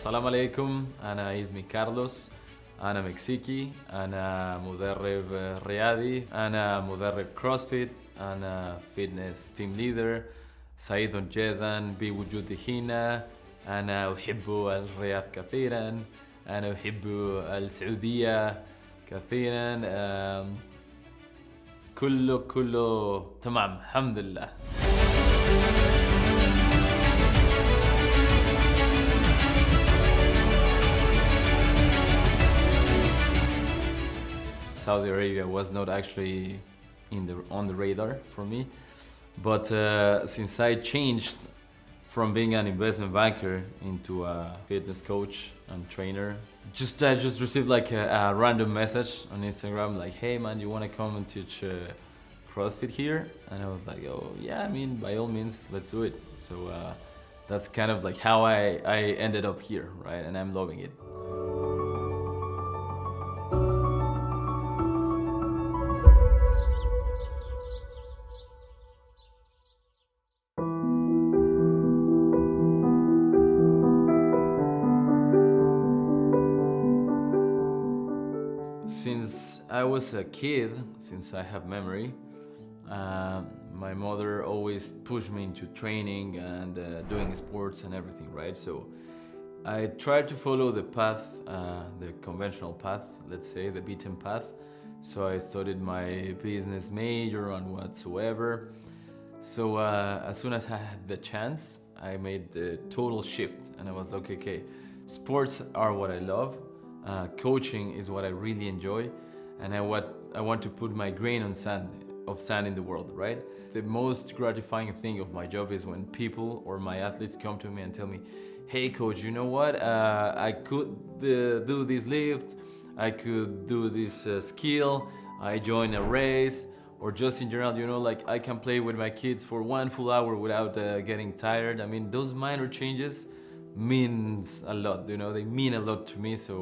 السلام عليكم. أنا اسمي كارلوس. أنا مكسيكي. أنا مدرب رياضي. أنا مدرب كروسفيت. أنا فيتنس تيم ليدر. سعيد جدا بوجودي هنا. أنا أحب الرياض كثيرا. أنا أحب السعودية كثيرا. كله تمام الحمد لله. Saudi Arabia was not actually on the radar for me, but since I changed from being an investment banker into a fitness coach and trainer, I just received like a random message on Instagram like, "Hey man, you want to come and teach CrossFit here?" And I was like, "Oh yeah, I mean, by all means, let's do it." So that's kind of like how I ended up here, right? And I'm loving it. Since I was a kid, since I have memory, my mother always pushed me into training and doing sports and everything, right? So I tried to follow the path, the conventional path, let's say, the beaten path. So I studied my business major and whatsoever. So as soon as I had the chance, I made the total shift and I was like, okay, sports are what I love. Coaching is what I really enjoy, and I want to put my grain of sand in the world, right? The most gratifying thing of my job is when people or my athletes come to me and tell me, "Hey coach, you know what? I could do this lift, I could do this skill, I joined a race, or just in general, you know, like I can play with my kids for 1 full hour without getting tired." I mean, those minor changes means a lot, you know, they mean a lot to me. So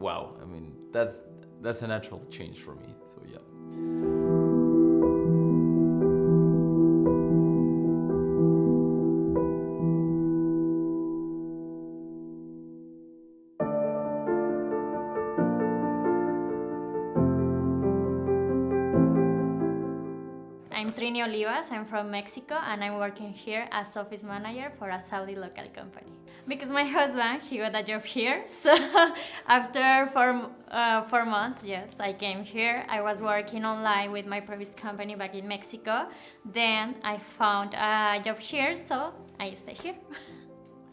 wow, I mean, that's a natural change for me. So yeah. I'm Trini Olivas, I'm from Mexico, and I'm working here as office manager for a Saudi local company. Because my husband, he got a job here, so after 4 months, yes, I came here. I was working online with my previous company back in Mexico. Then I found a job here, so I stay here.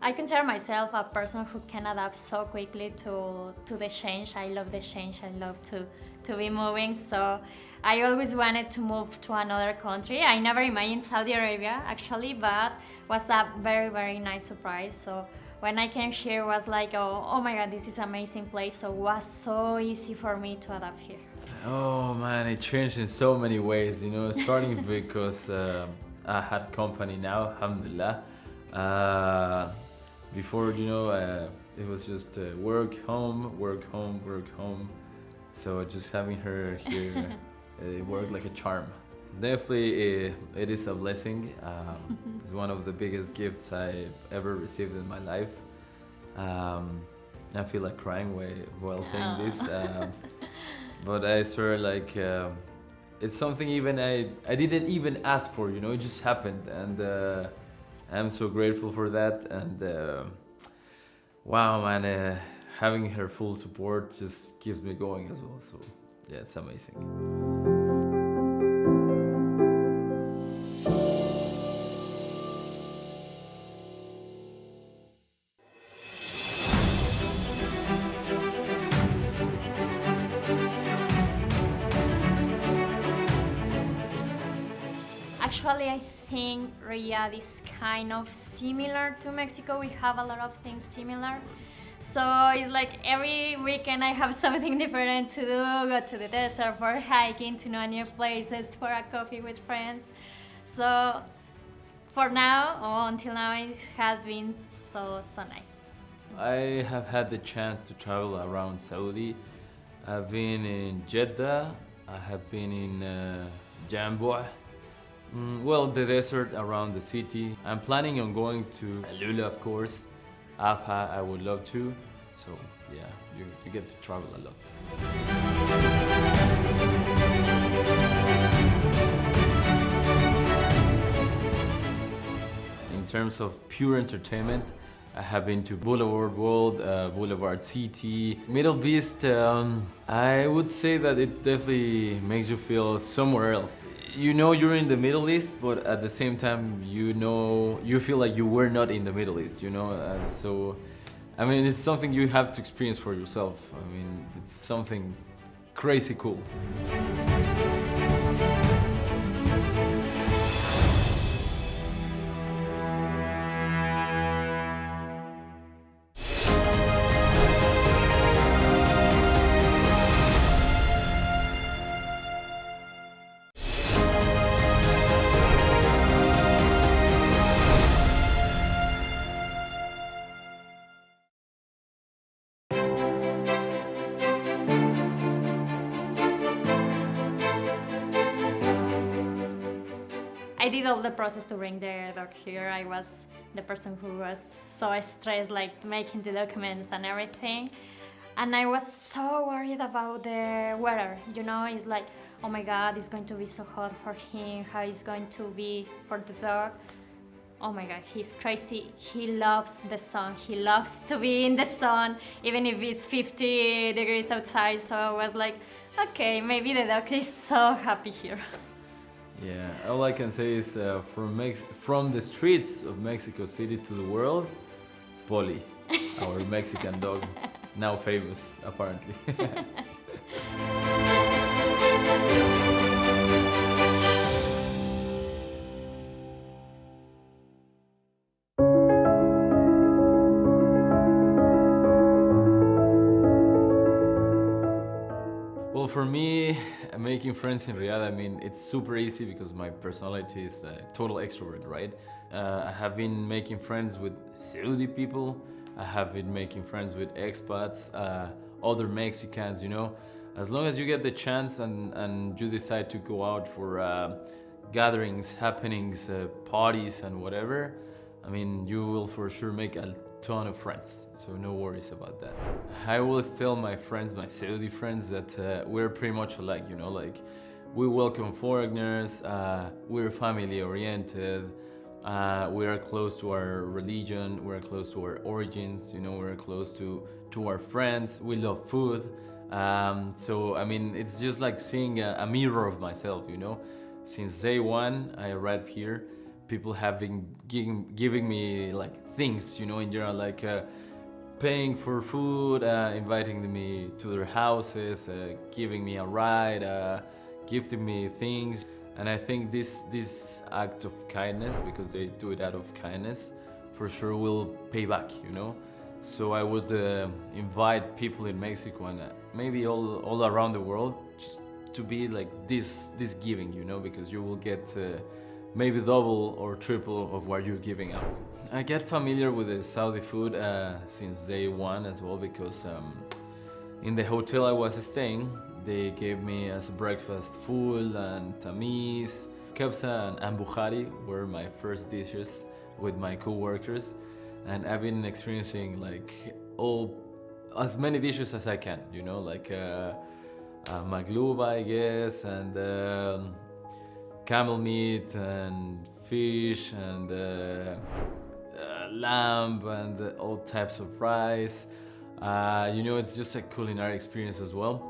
I consider myself a person who can adapt so quickly to the change. I love the change, I love to be moving, so I always wanted to move to another country. I never imagined Saudi Arabia actually, but was a very, very nice surprise. So when I came here, it was like, oh my God, this is an amazing place. So it was so easy for me to adapt here. Oh man, it changed in so many ways, you know, starting because I had company now, alhamdulillah. Before, you know, it was just work, home, work, home, work, home. So just having her here, it worked like a charm. Definitely, it is a blessing. It's one of the biggest gifts I ever received in my life. I feel like crying while saying this, but I swear, like, it's something even I didn't even ask for. You know, it just happened, and I'm so grateful for that. And wow, man, having her full support just keeps me going as well. So yeah, it's amazing. Actually, I think Riyadh is kind of similar to Mexico. We have a lot of things similar. So it's like every weekend I have something different to do, go to the desert for hiking, to know new places, for a coffee with friends. So for now, or until now, it has been so nice. I have had the chance to travel around Saudi. I've been in Jeddah, I have been in Jambu', well, the desert around the city. I'm planning on going to Lula, of course. APA, I would love to. So yeah, you get to travel a lot. In terms of pure entertainment, I have been to Boulevard World, Boulevard City, Middle East. I would say that it definitely makes you feel somewhere else. You know you're in the Middle East, but at the same time, you feel like you were not in the Middle East. So I mean, it's something you have to experience for yourself. I mean, it's something crazy cool. I did all the process to bring the dog here. I was the person who was so stressed, like making the documents and everything. And I was so worried about the weather. It's like, oh my God, it's going to be so hot for him. How it's going to be for the dog. Oh my God, he's crazy. He loves the sun. He loves to be in the sun, even if it's 50 degrees outside. So I was like, okay, maybe the dog is so happy here. Yeah, all I can say is from the streets of Mexico City to the world, Polly, our Mexican dog, now famous apparently. Well, for me, making friends in Riyadh, I mean, it's super easy because my personality is a total extrovert, right? I have been making friends with Saudi people. I have been making friends with expats, other Mexicans, As long as you get the chance and you decide to go out for gatherings, happenings, parties, and whatever, I mean, you will for sure make a ton of friends, so no worries about that. I always tell my friends, my Saudi friends, that we're pretty much alike, like we welcome foreigners, we're family oriented, we are close to our religion, we're close to our origins, we're close to our friends, we love food. So I mean, it's just like seeing a mirror of myself, Since day one I arrived here, people have been giving me like things, in general, like paying for food, inviting me to their houses, giving me a ride, gifting me things. And I think this act of kindness, because they do it out of kindness, for sure will pay back, So I would invite people in Mexico and maybe all around the world just to be like this giving, because you will get maybe double or triple of what you're giving out. I get familiar with the Saudi food since day one as well, because in the hotel I was staying, they gave me as a breakfast ful and tamiz, kabsa and bukhari were my first dishes with my co-workers, and I've been experiencing like as many dishes as I can, like magluba, I guess, and camel meat and fish and lamb and all types of rice. It's just a culinary experience as well.